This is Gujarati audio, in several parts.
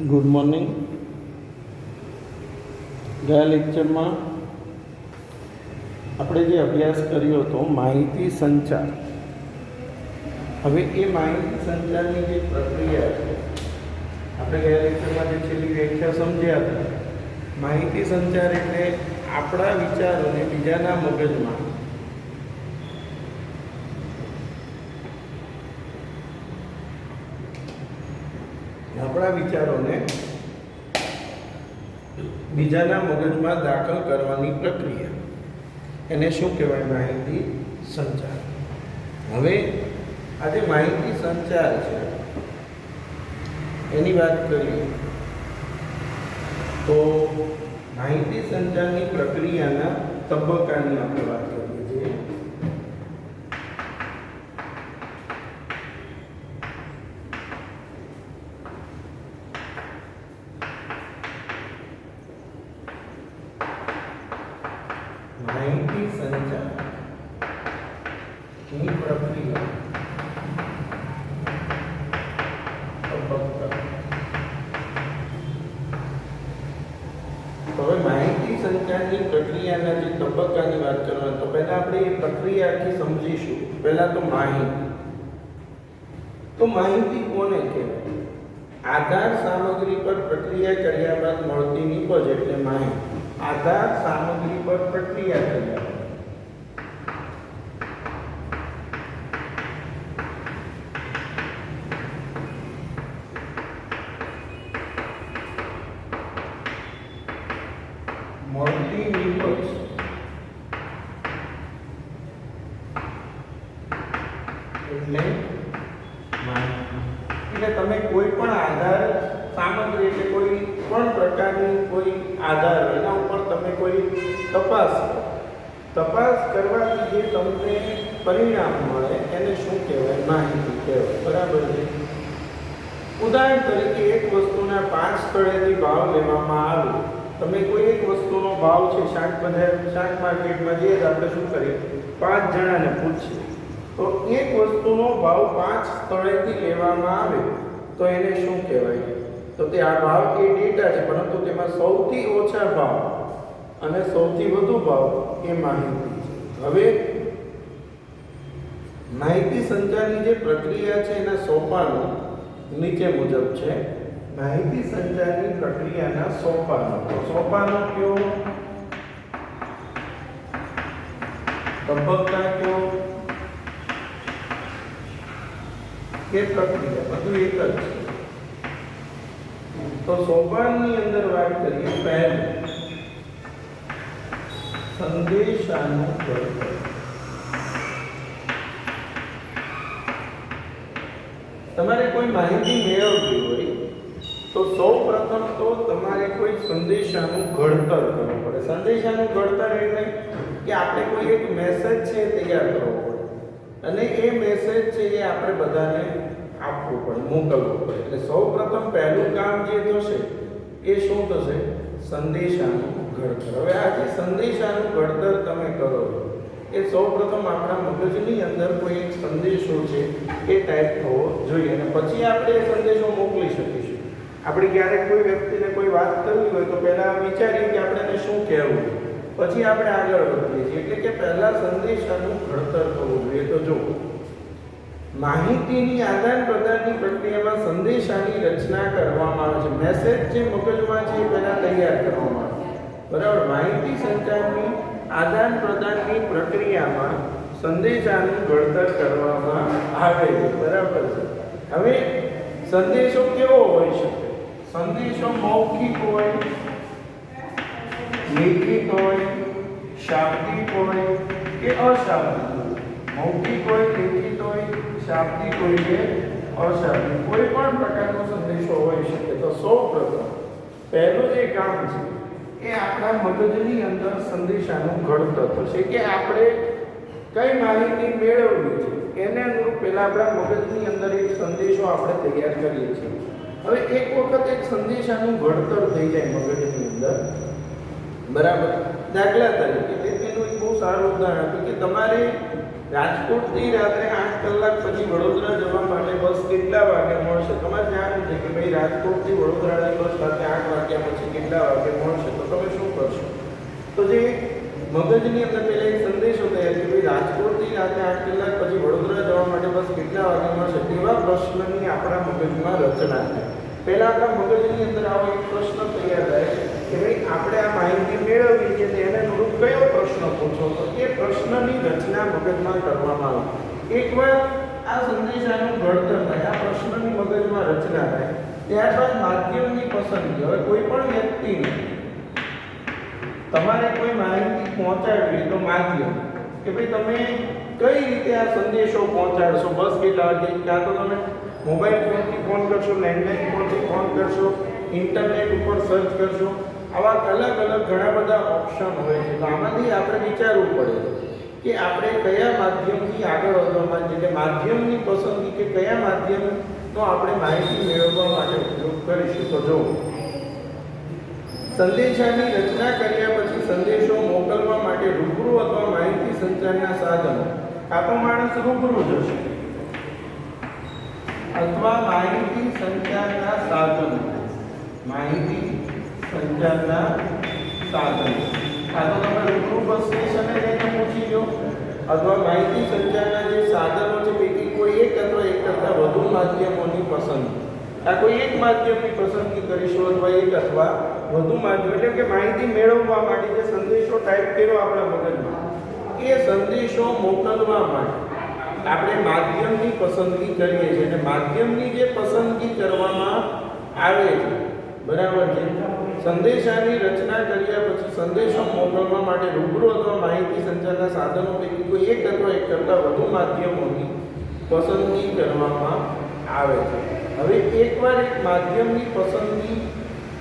Good morning. ગયા લેક્ચરમાં આપણે જે અભ્યાસ કર્યો હતો માહિતી સંચાર. હવે એ માહિતી સંચારની જે પ્રક્રિયા છે, આપણે ગયા લેક્ચરમાં જે છેલ્લી વ્યાખ્યા સમજ્યા હતા, માહિતી સંચાર એટલે આપણા વિચારોને બીજાના મગજમાં બીજાના મગજમાં દાખલ કરવાની પ્રક્રિયા, એને શું કહેવાય? માહિતી સંચાર. હવે આજે માહિતી સંચાર છે એની વાત કરીએ તો માહિતી સંચારની પ્રક્રિયાના તબક્કાની આપણે વાત કરીએ છીએ. માહિતી સંચારની પ્રક્રિયા હવે માહિતી સંચારની પ્રક્રિયાના જે તબક્કાની વાત કરવાની, તો પહેલા આપણે એ પ્રક્રિયા આખી સમજીશું. પહેલા તો માહિતી. તો માહિતી કોને કહેવાય? આધાર સામગ્રી પર પ્રક્રિયા કર્યા બાદ મળતી નિપજ એટલે માહિતી. આધાર સામગ્રી પર પ્રક્રિયા કર્યા મળતી નિપજ એટલે માહિતી. એટલે તમે કોઈ પણ આધાર સામગ્રી એટલે કોઈ પણ પ્રકારની કોઈ આધાર એના ઉપર તમે કોઈ તપાસ કરવાથી જે તમને પરિણામ મળે એને શું કહેવાય? માહિતી કહેવાય. બરાબર છે. ઉદાહરણ તરીકે એક વસ્તુના 5 સ્થળેથી ભાવ લેવામાં આવે. તમે કોઈ એક વસ્તુનો ભાવ છે શાક માર્કેટમાં જઈએ તો આપણે શું કરીએ? 5 જણાને પૂછીએ તો એક વસ્તુનો ભાવ 5 સ્થળેથી લેવામાં આવે તો એને શું કહેવાય? તો તે આ ભાવ એ ડેટા છે, પરંતુ તેમાં સૌથી ઓછા ભાવ અને સૌથી વધુ ભાવ એ માહિતી છે. હવે માહિતી સંચારની જે પ્રક્રિયા છે એના સોપાનો નીચે મુજબ છે. માહિતી સંચારની પ્રક્રિયાના સોપાનો. સોપાનો કયો? તબક્કા કયો? કે પ્રક્રિયા? બધું એક જ છે. તો સોપાનની અંદર વાત કરીએ. પહેલું સંદેશાનું ઘડતર. તમારે કોઈ માહિતી મેળવવી હોય તો સૌ પ્રથમ તો તમારે કોઈ સંદેશાનું ઘડતર કરવું પડે. સંદેશાનું ઘડતર એટલે કે આપણે કોઈ એક મેસેજ છે તૈયાર કરવો પડે અને એ મેસેજ છે એ આપણે બધાને આપવું પડે, મોકલવું પડે. એટલે સૌ પ્રથમ પહેલું કામ જે થશે એ શું થશે? સંદેશાનું ઘડતર. હવે આ જે સંદેશાનું ઘડતર તમે કરો એ સૌ પ્રથમ આપણા મગજની અંદર કોઈ એક સંદેશો છે એ ટાઈપ થવો જોઈએ અને પછી આપણે એ સંદેશો મોકલી શકીશું. આપણે ક્યારેક કોઈ વ્યક્તિને કોઈ વાત કરવી હોય તો પહેલાં વિચારીએ કે આપણે એને શું કહેવું, પછી આપણે આગળ વધીએ છીએ. એટલે કે પહેલાં સંદેશાનું ઘડતર થવું જોઈએ. તો જો માહિતીની આદાન પ્રદાનની પ્રક્રિયામાં સંદેશાની રચના કરવામાં આવે છે. મેસેજ જે મગજમાં છે એ પહેલાં તૈયાર કરવામાં આવે છે. બરાબર. માહિતી સંચારની આદાન પ્રદાનની પ્રક્રિયામાં સંદેશાનું ઘડતર કરવામાં આવે છે. બરાબર છે. હવે સંદેશો કેવો હોઈ શકે? સંદેશો મૌખિક હોય, લેખિત હોય, શાબ્દિક હોય કે અશાબ્દિક હોય. મૌખિક હોય, લેખિત હોય, શાબ્દિક હોય કે અશાબ્દિક, કોઈ પણ પ્રકારનો સંદેશો હોઈ શકે. તો સૌપ્રથમ પહેલું જે કામ છે એ આપણા મગજની અંદર સંદેશાનું ઘડતર થશે કે આપણે કઈ માહિતી મેળવવી છે એને અનુરૂપ પહેલાં આપણા મગજની અંદર એક સંદેશો આપણે તૈયાર કરીએ છીએ. હવે એક વખત એક સંદેશાનું ઘડતર થઈ જાય મગજની અંદર, બરાબર. દાખલા તરીકે એનું એક બહુ સારું ઉદાહરણ હતું કે તમારે રાજકોટથી રાત્રે 8 કલાક પછી વડોદરા જવા માટે બસ કેટલા વાગે મળશે? તમારે જાણવું છે કે ભાઈ રાજકોટથી વડોદરાની બસ રાત્રે 8 વાગ્યા પછી કેટલા વાગે મળશે, તો તમે શું કરશો? તો જે મગજની અંદર પહેલા એક સંદેશો તૈયાર કે ભાઈ રાજકોટથી રાત્રે 8 કલાક પછી વડોદરા જવા માટે બસ કેટલા વાગે મળશે, તેવા પ્રશ્નની આપણા મગજમાં રચના થાય. પહેલા આપણા મગજની અંદર આવો એક પ્રશ્ન તૈયાર થાય કે ભાઈ આપણે આ માહિતી મેળવવી છે તેને અનુરૂપ કયો પ્રશ્ન પૂછો, તો એ પ્રશ્નની રચના મગજમાં કરવામાં આવે. એકવાર આ સંદેશાનું ઘડતર થાય, આ પ્રશ્નની મગજમાં રચના થાય, ત્યારબાદ માધ્યમની પસંદગી. હવે કોઈ પણ વ્યક્તિને તમારે કોઈ માહિતી પહોંચાડવી તો માધ્યમ કે ભાઈ તમે કઈ રીતે આ સંદેશો પહોંચાડશો, બસ કેટલા વાગે, ક્યાં તો તમે મોબાઈલ ફોનથી ફોન કરશો, લેન્ડલાઇન ફોનથી ફોન કરશો, ઇન્ટરનેટ ઉપર સર્ચ કરશો, આવા અલગ અલગ ઘણા બધા ઓપ્શન હોય છે. તો આમાંથી આપણે વિચારવું પડે કે આપણે કયા માધ્યમથી આગળ વધવા માટે, એટલે માધ્યમની પસંદગી કે કયા માધ્યમનો આપણે માહિતી મેળવવા માટે ઉપયોગ કરીશું. તો જો સંદેશાની રચના કર્યા પછી સંદેશો મોકલવા માટે રૂબરૂ અથવા માહિતી સંચારના સાધનો, કાં તો માણસ રૂબરૂ જશે અથવા માહિતી સંચારના સાધનો, માહિતી સંચારના સાધનો, કાં તો તમે રૂબરૂ બસ સ્ટેશને જઈને પૂછી લો અથવા માહિતી સંચારના જે સાધનો છે પૈકી કોઈ એક અથવા એક કરતાં વધુ માધ્યમોની પસંદગી, આ કોઈ એક માધ્યમની પસંદગી કરીશું અથવા એક અથવા વધુ માધ્યમ, એટલે કે માહિતી મેળવવા માટે જે સંદેશો ટાઈપ કર્યો આપણા મગજમાં, એ સંદેશો મોકલવા માટે આપણે માધ્યમની પસંદગી કરીએ છીએ. અને માધ્યમની જે પસંદગી કરવામાં આવે છે, બરાબર છે, સંદેશાની રચના કર્યા પછી સંદેશો મોકલવા માટે રૂબરૂ અથવા માહિતી સંચારના સાધનો પૈકી કોઈ એક અથવા એક કરતાં વધુ માધ્યમોની પસંદગી કરવામાં આવે છે. હવે એકવાર એક માધ્યમની પસંદગી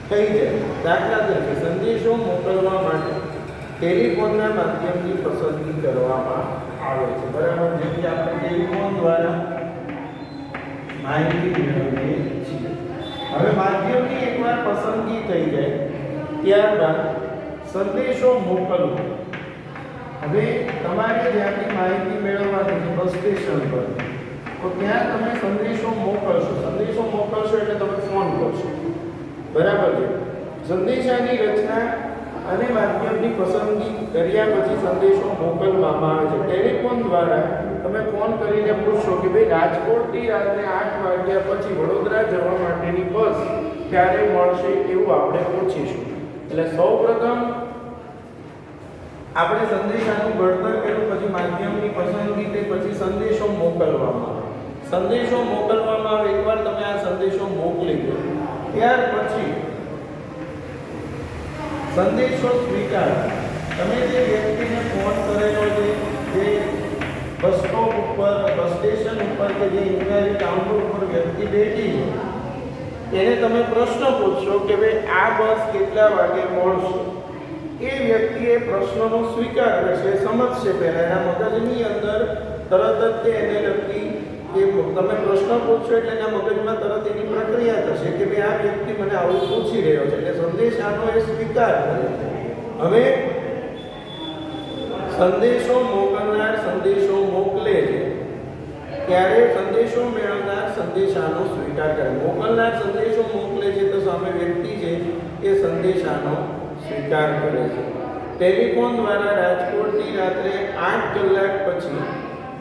થઈ જાય, દાખલા તરીકે સંદેશો મોકલવા માટે ટેલિફોનના માધ્યમની પસંદગી કરવામાં આવે છે, બરાબર. જેમ કે આપણે ટેલિફોન દ્વારા માહિતી મેળવીએ છીએ. હવે માધ્યમની એકવાર પસંદગી થઈ જાય ત્યારબાદ સંદેશો મોકલવો. હવે તમારે જ્યાંથી માહિતી મેળવવાની છે બસ સ્ટેશન પર, તો ત્યાં તમે સંદેશો મોકલશો. સંદેશો મોકલશો એટલે તમે ફોન કરશો, બરાબર છે. સંદેશાની રચના અને માધ્યમની પસંદગી કર્યા પછી સંદેશો મોકલવામાં આવે છે. ટેલિફોન દ્વારા તમે ફોન કરીને પૂછશો કે ભાઈ રાજકોટથી રાત્રે 8 વાગ્યા પછી વડોદરા જવા માટેની બસ ક્યારે મળશે, એવું આપણે પૂછીશું. એટલે સૌપ્રથમ આપણે સંદેશાનું ઘડતર કર્યું, પછી માધ્યમની પસંદગી થઈ, પછી સંદેશો મોકલવામાં આવે. સંદેશો મોકલવામાં આવે, એકવાર તમે આ સંદેશો મોકલી દો ત્યાર પછી સંદેશો સ્વીકાર. તમે જે વ્યક્તિને ફોન કરેલો છે, જે બસ સ્ટોપ ઉપર, બસ સ્ટેશન ઉપર કે જે ઇન્ક્વાયરી કાઉન્ટર ઉપર વ્યક્તિ બેઠી છે, એને તમે પ્રશ્ન પૂછશો કે ભાઈ આ બસ કેટલા વાગે મળશે. એ વ્યક્તિએ પ્રશ્નનો સ્વીકાર કરશે, સમજશે. પહેલા એના મગજની અંદર તરત જ તે એને લગતી કે તમે પ્રશ્ન પૂછશો એટલે એના મગજમાં તરત એની પ્રક્રિયા થશે કે ભાઈ આ વ્યક્તિ મને આવું પૂછી રહ્યો છે, એટલે સંદેશાનો એ સ્વીકાર કરે. હવે સંદેશો મોકલનાર સંદેશો મોકલે છે ત્યારે સંદેશો મેળવનાર સંદેશાનો સ્વીકાર કરે. મોકલનાર સંદેશો મોકલે છે તો સામે વ્યક્તિ છે એ સંદેશાનો સ્વીકાર કરે છે. ટેલિફોન દ્વારા રાજકોટથી રાત્રે 8 કલાક પછી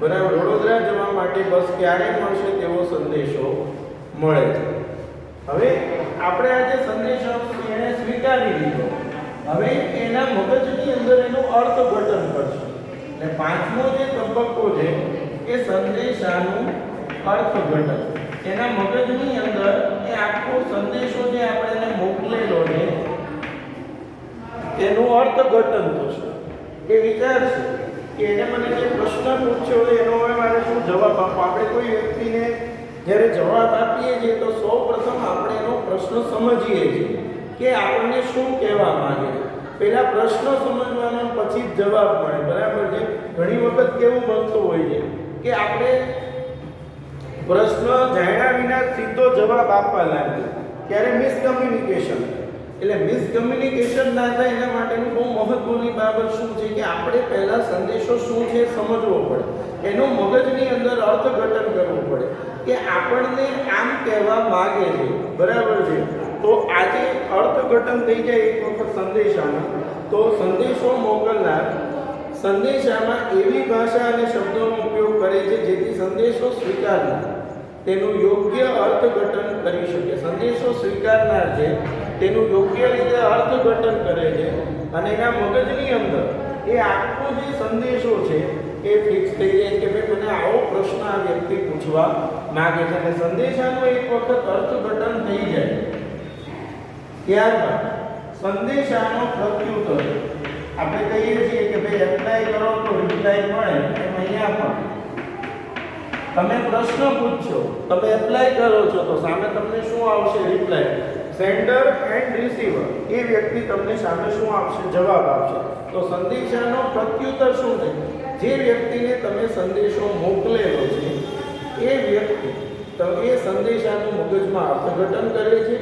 બરાબર વડોદરા જવા માટે બસ ક્યારે મળશે તેવો સંદેશો મળે છે. હવે આપણે આ જે સંદેશો એને સ્વીકારી લીધો, હવે એના મગજની અંદર એનું અર્થઘટન કરશે. એટલે પાંચમો જે તબક્કો છે એ સંદેશાનું અર્થઘટન. એના મગજની અંદર એ આખો સંદેશો જે આપણે એને મોકલેલો છે એનું અર્થઘટન થશે. એ વિચારશે કે એને મને જે પ્રશ્ન પૂછ્યો છે એનો હવે મારે શું જવાબ આપવો. આપણે કોઈ વ્યક્તિને જ્યારે જવાબ આપીએ છીએ તો સૌપ્રથમ આપણે એનો પ્રશ્ન સમજીએ છીએ કે આપણને શું કહેવા માંગે છે. પહેલા પ્રશ્ન સમજવાનો પછી જ જવાબ મળે, બરાબર છે. ઘણી વખત કેવું બનતું હોય છે કે આપણે પ્રશ્ન જાણ્યા વિના સીધો જવાબ આપવા લાગીએ, ત્યારે મિસકમ્યુનિકેશન. એટલે મિસકમ્યુનિકેશન ના થાય એના માટેનું બહુ મહત્વની બાબત શું છે કે આપણે પહેલા સંદેશો શું છે સમજવો પડે, એનું મગજની અંદર અર્થઘટન કરવું પડે કે આપણને આમ કહેવા માગે છે, બરાબર છે. તો આજે અર્થઘટન થઈ જાય એક વખત સંદેશામાં, તો સંદેશો મોકલનાર સંદેશામાં એવી ભાષા અને શબ્દોનો ઉપયોગ કરે છે જેથી સંદેશો સ્વીકારનાર તેનું યોગ્ય અર્થઘટન કરી શકે. સંદેશો સ્વીકારનાર છે તેનું યોગ્ય રીતે અર્થઘટન કરે છે અને એના મગજની અંદર એ આખો જે સંદેશો છે એ ફિક્સ થઈ જાય કે ભાઈ મને આવો પ્રશ્ન આ વ્યક્તિ પૂછવા માંગે છે. અને સંદેશાનું એક વખત અર્થઘટન થઈ જાય ત્યારબાદ સંદેશાનો પ્રત્યુત્તર આપણે કહીએ છીએ કે ભાઈ એપ્લાય કરો તો રિપ્લાય મળે. એમ અહીંયા પણ તમે પ્રશ્ન પૂછશો, તમે એપ્લાય કરો છો તો સામે તમને શું આવશે? રિપ્લાય. સેન્ડર એન્ડ રિસીવર એ વ્યક્તિ તમને સામે શું આપશે? જવાબ આપશે. તો સંદેશાનો પ્રત્યુત્તર શું છે? જે વ્યક્તિને તમે સંદેશો મોકલેલો છે એ વ્યક્તિ તો એ સંદેશાનું મગજમાં અર્થઘટન કરે છે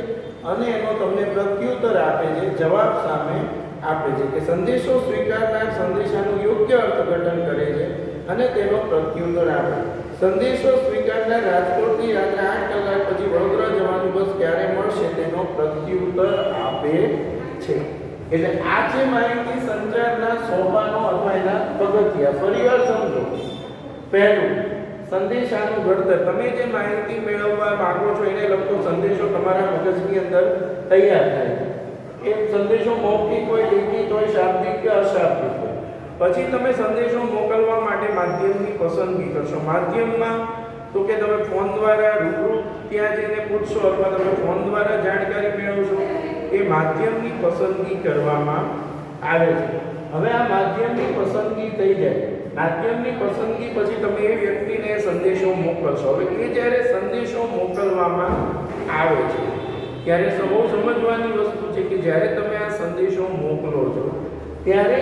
અને એનો તમને પ્રત્યુત્તર આપે છે, જવાબ સામે આપે છે. કે સંદેશો સ્વીકારનાર સંદેશાનું યોગ્ય અર્થઘટન કરે છે અને તેનો પ્રત્યુત્તર આપે. સંદેશો સ્વીકારનાર રાજકોટથી રાત્રે 8 કલાક પછી વડોદરા જવાની બસ ક્યારે મળશે તેનો પ્રત્યુત્તર આપે છે. એટલે આ છે માહિતી સંચારના સોપાનો અથવા એના પગથિયા. ફરીવાર સમજો. પહેલું, સંદેશાનું ઘડતર. તમે જે માહિતી મેળવવા માંગો છો એને લગતો સંદેશો તમારા મગજની અંદર તૈયાર થાય. એ સંદેશો મૌખિક હોય, લેખિત હોય, શાબ્દિક કે અશાબ્દિક હોય. પછી તમે સંદેશો મોકલવા માટે માધ્યમની પસંદગી કરશો. માધ્યમમાં તો કે તમે ફોન દ્વારા રૂબરૂ ત્યાં જઈને પૂછશો અથવા તમે ફોન દ્વારા જાણકારી મેળવશો. એ માધ્યમની પસંદગી કરવામાં આવે છે. હવે આ માધ્યમની પસંદગી થઈ જાય, માધ્યમની પસંદગી પછી તમે એ વ્યક્તિને સંદેશો મોકલશો. હવે એ જ્યારે સંદેશો મોકલવામાં આવે છે ત્યારે બહુ સમજવાની વસ્તુ છે કે જ્યારે તમે આ સંદેશો મોકલો છો ત્યારે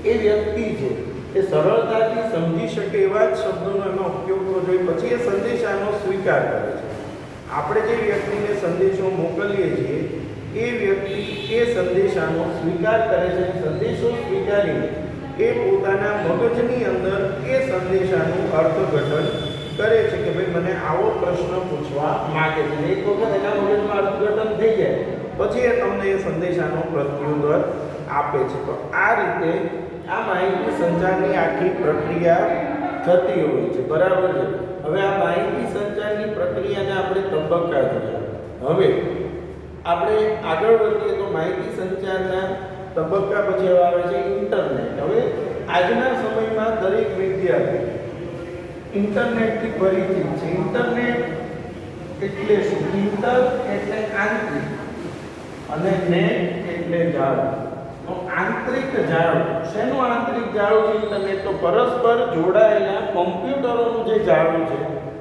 એ વ્યક્તિ છે એ સરળતાથી સમજી શકે એવા જ શબ્દોનો એમાં ઉપયોગ કરવો જોઈએ. પછી એ સંદેશાનો સ્વીકાર કરે છે. આપણે જે વ્યક્તિને સંદેશો મોકલીએ છીએ એ વ્યક્તિ એ સંદેશાનો સ્વીકાર કરે છે. સંદેશો સ્વીકારીને એ પોતાના મગજની અંદર એ સંદેશાનું અર્થઘટન કરે છે કે ભાઈ મને આવો પ્રશ્ન પૂછવા માંગે છે. એક વખત એના મગજમાં અર્થઘટન થઈ જાય પછી એ તમને એ સંદેશાનો પ્રત્યુત્તર આપે છે. તો આ રીતે આ માહિતી સંચારની આખી પ્રક્રિયા થતી હોય છે, બરાબર છે. હવે આ માહિતી સંચારની પ્રક્રિયાને આપણે તબક્કા જોઈએ. હવે આપણે આગળ વધીએ તો માહિતી સંચારના તબક્કા પછી આવે છે ઇન્ટરનેટ. હવે આજના સમયમાં દરેક વિદ્યાર્થી ઇન્ટરનેટથી પરિચિત છે. ઇન્ટરનેટ એટલે શું? ઇન્ટર એટલે આંતરિક અને નેટ એટલે જાળું. તો આંતરિક જાળું, શેનું આંતરિક જાળું છે ઇન્ટરનેટ? તો પરસ્પર જોડાયેલા કોમ્પ્યુટરોનું જે જાળું છે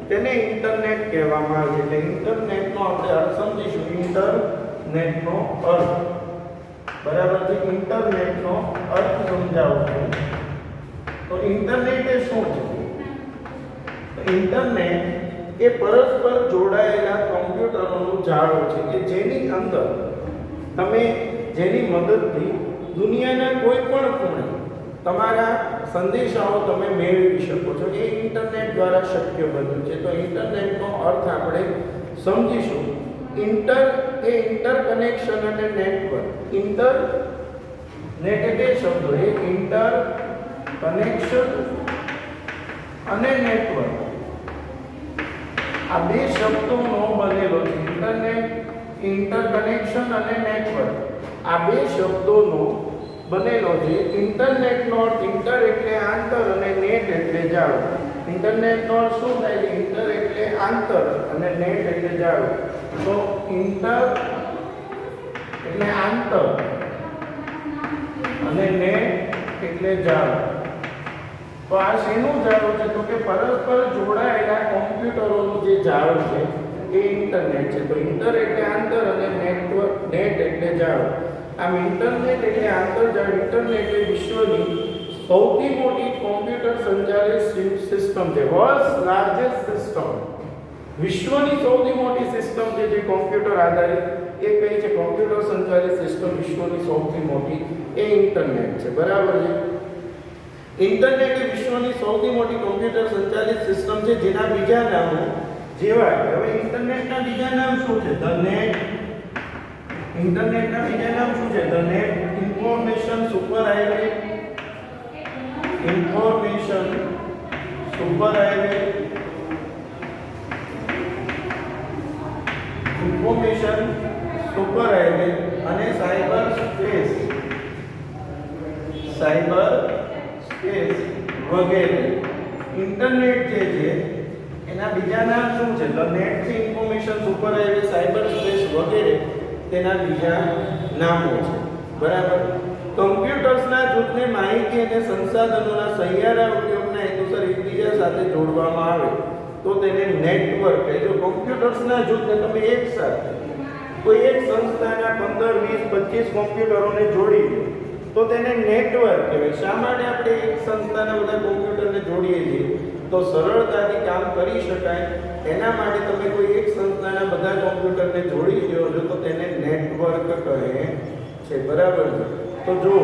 તેને ઇન્ટરનેટ કહેવામાં આવે છે. એટલે ઇન્ટરનેટનો આપણે અર્થ સમજીશું. ઇન્ટરનેટનો અર્થ, બરાબર છે. ઇન્ટરનેટનો અર્થ સમજાવું છું. તો ઇન્ટરનેટ એ શું છે? ઇન્ટરનેટ એ પરસ્પર જોડાયેલા કોમ્પ્યુટરોનું જાળું છે કે જેની અંદર તમે જેની મદદથી દુનિયાના કોઈ પણ ખૂણે તમારા સંદેશાઓ તમે મેળવી શકો છો. એ ઇન્ટરનેટ દ્વારા શક્ય બન્યું છે. તો ઇન્ટરનેટનો અર્થ આપણે સમજીશું. ઇન્ટર એ ઇન્ટરકનેક્શન અને નેટવર્ક. ઇન્ટરનેટ એ બે શબ્દો, એ ઇન્ટર કનેક્શન અને નેટવર્ક, આ બે શબ્દોનો બનેલો છે. ઇન્ટરનેટ, ઇન્ટરકનેક્શન અને નેટવર્ક, આ બે શબ્દોનો બનેલો છે. ઇન્ટરનેટનો અર્થ ઇન્ટર એટલે આંતર અને નેટ એટલે જાળું. ઇન્ટરનેટનો અર્થ શું થાય છે? ઇન્ટર એટલે આંતર અને નેટ એટલે જાળું. તો ઇન્ટર એટલે આંતર અને નેટ એટલે જાળું. તો આ શેનું જાળું છે? તો કે પરસ્પર જોડાયેલા કોમ્પ્યુટરોનું જે જાળું છે એ ઇન્ટરનેટ છે. તો ઇન્ટર એટલે આંતર અને નેટવર્ક, નેટ એટલે જાળું. આમ ઇન્ટરનેટ એટલે આંતરજાળ. ઇન્ટરનેટ એ વિશ્વની સૌથી મોટી કોમ્પ્યુટર સંચાલિત સિસ્ટમ છે. World's largest system. વિશ્વની સૌથી મોટી સિસ્ટમ છે જે કોમ્પ્યુટર આધારિત એ કઈ છે? કોમ્પ્યુટર સંચાલિત સિસ્ટમ વિશ્વની સૌથી મોટી એ ઇન્ટરનેટ છે. બરાબર છે. ઇન્ટરનેટ એ વિશ્વની સૌથી મોટી કોમ્પ્યુટર સંચાલિત સિસ્ટમ છે જેના બીજા નામો જેવા કે હવે ઇન્ટરનેટના બીજા નામ શું છે? The net. ઇન્ટરનેટના બીજા નામ શું છે? The net, information super highway, information super highway, information super highway અને સાયબર સ્પેસ, સાયબર સ્પેસ વગેરે. ઇન્ટરનેટ જે છે એના બીજા નામ શું છે? ધ નેટ છે, information super highway, cyber space વગેરે તેના બીજા નામો છે. બરાબર. કમ્પ્યુટર્સના જૂથને માહિતી અને સંસાધનોના સહિયારા ઉપયોગના હેતુસર એકબીજા સાથે જોડવામાં આવે તો તેને નેટવર્ક કહે. જો કમ્પ્યુટર્સના જૂથને તમે એક સાથે કોઈ એક સંસ્થાના 15, 20, 25 કોમ્પ્યુટરોને જોડી દો તો તેને નેટવર્ક કહેવાય. શા માટે આપણે એક સંસ્થાના બધા કોમ્પ્યુટરને જોડીએ છીએ? તો સરળતાથી કામ કરી શકાય એના માટે તમે કોઈ એક સંસ્થાના બધા કોમ્પ્યુટરને જોડી દો છો તો તેને નેટવર્ક કહે છે. બરાબર છે. તો જો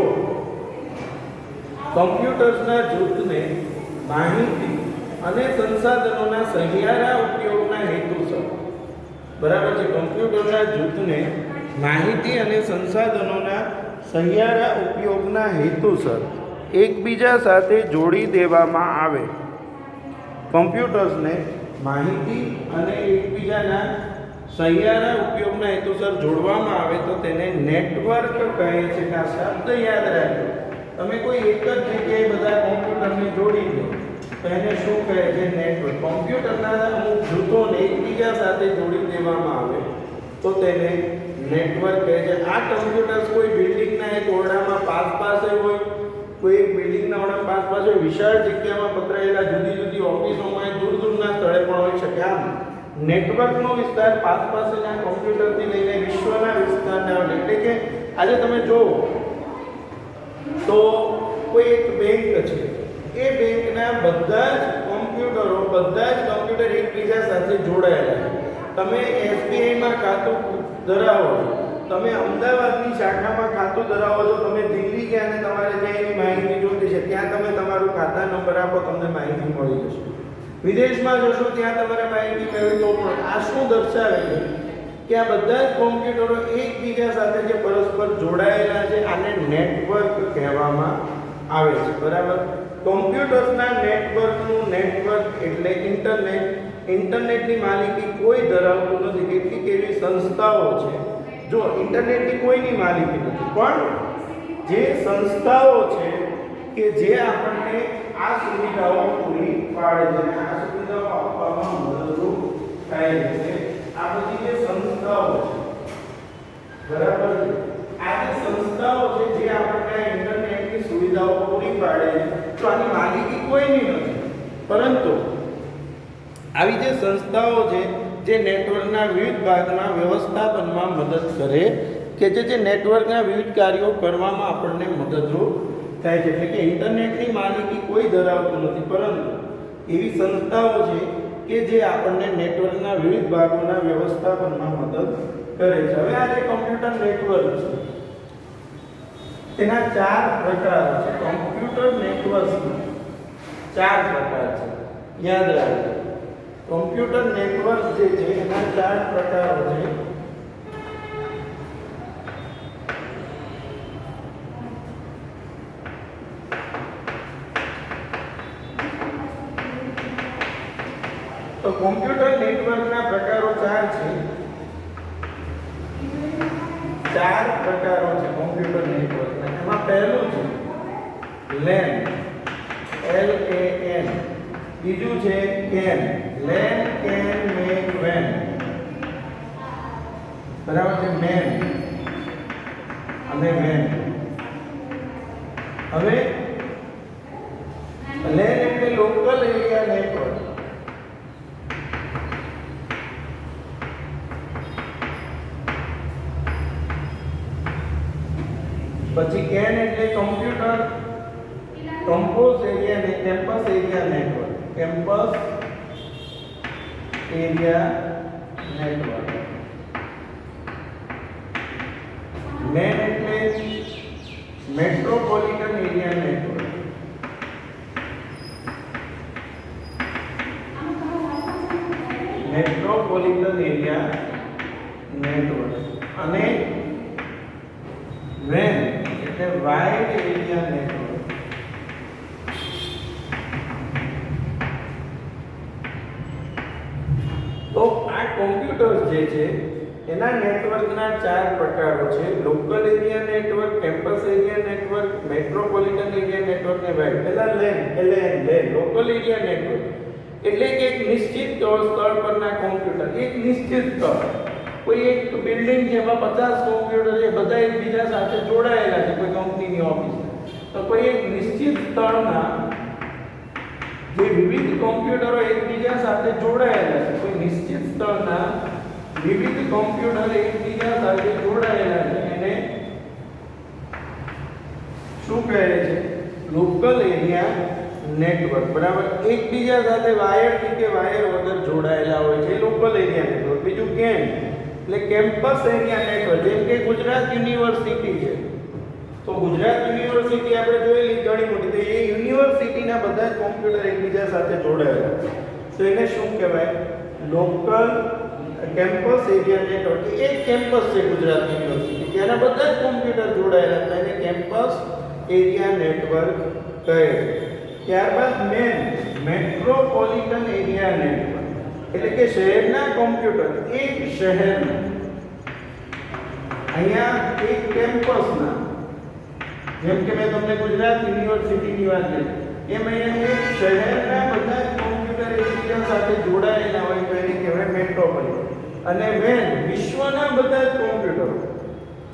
કમ્પ્યુટર્સના જૂથને માહિતી અને સંસાધનોના સહિયારા ઉપયોગના હેતુસર, બરાબર છે, કમ્પ્યુટરના જૂથને માહિતી અને સંસાધનોના સહિયારા ઉપયોગના હેતુસર એકબીજા સાથે જોડી દેવામાં આવે. કમ્પ્યુટર્સને માહિતી અને એકબીજાના સહિયારા ઉપયોગના હેતુસર જોડવામાં આવે તો તેને નેટવર્ક કહે છે. આ શબ્દ યાદ રાખજો. તમે કોઈ એક જ જગ્યાએ બધા કોમ્પ્યુટરને જોડી દો તો એને શું કહે છે? નેટવર્ક. કોમ્પ્યુટરના અમુક જૂથોને એકબીજા સાથે જોડી દેવામાં આવે તો તેને નેટવર્ક કહે છે. આ કમ્પ્યુટર્સ કોઈ બિલ્ડિંગના એક ઓરડામાં પાસે હોય, કોઈ એક બિલ્ડિંગના ઓરડામાં પાસે હોય, વિશાળ જગ્યામાં પથરાયેલા જુદી જુદી ઓફિસોમાં, દૂરના સ્થળે પણ હોઈ શકે. આમ નેટવર્કનો વિસ્તાર પાસેના કોમ્પ્યુટરથી લઈને વિશ્વના વિસ્તારના, એટલે કે આજે તમે જુઓ તો કોઈ એક બેંક છે, એ બેંકના બધા જ કમ્પ્યુટર એકબીજા સાથે જોડાયેલા છે. તમે એસબીઆઈમાં ખાતું ધરાવો છો, તમે અમદાવાદની શાખામાં ખાતું ધરાવો છો, તમે દિલ્હી ગયા અને તમારે ત્યાં એની માહિતી જોઈતી છે, ત્યાં તમે તમારું ખાતા નંબર આપો, તમને માહિતી મળી જશે. વિદેશમાં જશો ત્યાં તમારે માહિતી મેળવી તો પણ આ શું દર્શાવે છે કે આ બધા જ કોમ્પ્યુટરો એકબીજા સાથે જે પરસ્પર જોડાયેલા છે આને નેટવર્ક કહેવામાં આવે છે. બરાબર. કોમ્પ્યુટર્સના નેટવર્કનું નેટવર્ક એટલે ઇન્ટરનેટ. ઇન્ટરનેટની માલિકી કોઈ ધરાવતું નથી. કેટલીક એવી સંસ્થાઓ છે, જો ઇન્ટરનેટની કોઈની માલિકી નથી, પણ જે સંસ્થાઓ છે કે જે આપણને આ સુવિધાઓ પૂરી પાડે છે, આ સુવિધાઓ આપવામાં મદદરૂપ થાય છે. આ બધી જે સંસ્થાઓ છે, બરાબર છે, આ જે સંસ્થાઓ છે જે આપણને ઇન્ટરનેટની સુવિધાઓ પૂરી પાડે છે, તો આની માલિકી કોઈની નથી, પરંતુ આવી જે સંસ્થાઓ છે જે નેટવર્કના વિવિધ ભાગના વ્યવસ્થાપનમાં મદદ કરે કે જે નેટવર્કના વિવિધ કાર્યો કરવામાં આપણને મદદરૂપ થાય છે. એટલે કે ઇન્ટરનેટની માલિકી કોઈ ધરાવતું નથી, પરંતુ એવી સંસ્થાઓ છે કે જે આપણને નેટવર્કના વિવિધ ભાગોના વ્યવસ્થાપનમાં મદદ કરે છે. હવે આ જે કમ્પ્યુટર નેટવર્ક છે તેના 4 પ્રકારો છે. કમ્પ્યુટર નેટવર્કના 4 પ્રકાર છે, યાદ રાખજો. કમ્પ્યુટર નેટવર્ક જે છે એના 4 પ્રકારો છે. તો કમ્પ્યુટર નેટવર્કના પ્રકારો 4 છે. 4 પ્રકારો છે કમ્પ્યુટર નેટવર્કના. એમાં પહેલું છે LAN, LAN. બીજું છે CAN, LAN CAN MAN WAN. બરાબર છે. MAN અને WAN. હવે LAN એટલે લોકલ એરિયા નેટવર્ક. પછી CAN એટલે computer campus area network. Campus area network. MAN એટલે metropolitan area network. Metropolitan area network અને વેન એટલે વાઇડ એરિયા નેટવર્ક. તો આ કોમ્પ્યુટર્સ જે છે એના નેટવર્કના 4 પ્રકારો છે: local area network, campus area network, metropolitan area network ને વાઇડ. પહેલા લેન લોકલ એરિયા નેટવર્ક એટલે કે એક નિશ્ચિત સ્થળ પરના કોમ્પ્યુટર, એક નિશ્ચિત સ્થળ, કોઈ એક બિલ્ડિંગ જેમાં 50 કોમ્પ્યુટર છે, બધા એકબીજા સાથે જોડાયેલા છે, કોઈ કંપનીની ઓફિસ, તો કોઈ એક નિશ્ચિત સ્થળના જે વિવિધ કોમ્પ્યુટરો એકબીજા સાથે જોડાયેલા છે, કોઈ નિશ્ચિત સ્થળના વિવિધ કોમ્પ્યુટર એકબીજા સાથે જોડાયેલા છે, એને શું કહે છે? Local area network. બરાબર. એકબીજા સાથે વાયર કે વાયર વગર જોડાયેલા હોય છે, લોકલ એરિયા નેટવર્ક. બીજું કેમ એટલે કેમ્પસ એરિયા નેટવર્ક. જેમ કે ગુજરાત યુનિવર્સિટી છે, તો ગુજરાત યુનિવર્સિટી આપણે જોયેલી ઘણી મોટી, તો એ યુનિવર્સિટીના બધા જ કોમ્પ્યુટર એકબીજા સાથે જોડાયેલા, તો એને શું કહેવાય? Local campus area network. એક કેમ્પસ છે ગુજરાત યુનિવર્સિટી, ત્યાંના બધા જ કોમ્પ્યુટર જોડાયેલા, તો એને કેમ્પસ એરિયા નેટવર્ક કહે છે. ત્યારબાદ મેટ્રોપોલિટન એરિયા નેટવર્ક એટલે કે શહેરના કોમ્પ્યુટર, એક શહેરના, અહીંયા એક કેમ્પસના, જેમ કે મેં તમને ગુજરાત યુનિવર્સિટીની વાત કરી, એમ અહીંયા એક શહેરના બધા જ કોમ્પ્યુટર એકબીજા સાથે જોડાયેલા હોય તો એને કહેવાય મેટ્રોપોલિટન. અને વિશ્વના બધા જ કોમ્પ્યુટરો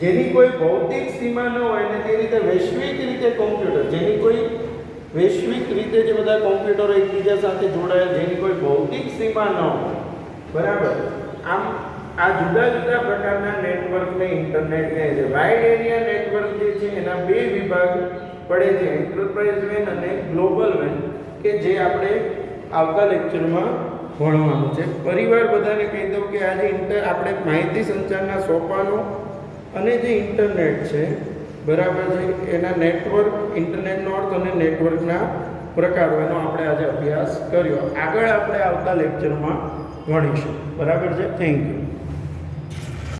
જેની કોઈ ભૌતિક સીમા ન હોય ને તે રીતે વૈશ્વિક રીતે કોમ્પ્યુટર, જેની કોઈ વૈશ્વિક રીતે જે બધા કોમ્પ્યુટરો એકબીજા સાથે જોડાયેલ, જેની કોઈ ભૌતિક સીમા ન હોય. બરાબર. આમ આ જુદા જુદા પ્રકારના નેટવર્કને ઇન્ટરનેટ કહે છે. વાઇડ એરિયા નેટવર્ક જે છે એના 2 વિભાગ પડે છે, એન્ટરપ્રાઇઝ વેન અને ગ્લોબલ વેન, કે જે આપણે આવતા લેક્ચરમાં ભણવાનું છે. પરિવાર બધાને કહી દઉં કે આજે આપણે માહિતી સંચારના સોપાનો અને જે ઇન્ટરનેટ છે, બરાબર છે, એના નેટવર્ક, ઇન્ટરનેટનો અર્થ અને નેટવર્કના પ્રકારો એનો આપણે આજે અભ્યાસ કર્યો. આગળ આપણે આવતા લેક્ચરમાં ભણીશું. બરાબર છે. Thank you.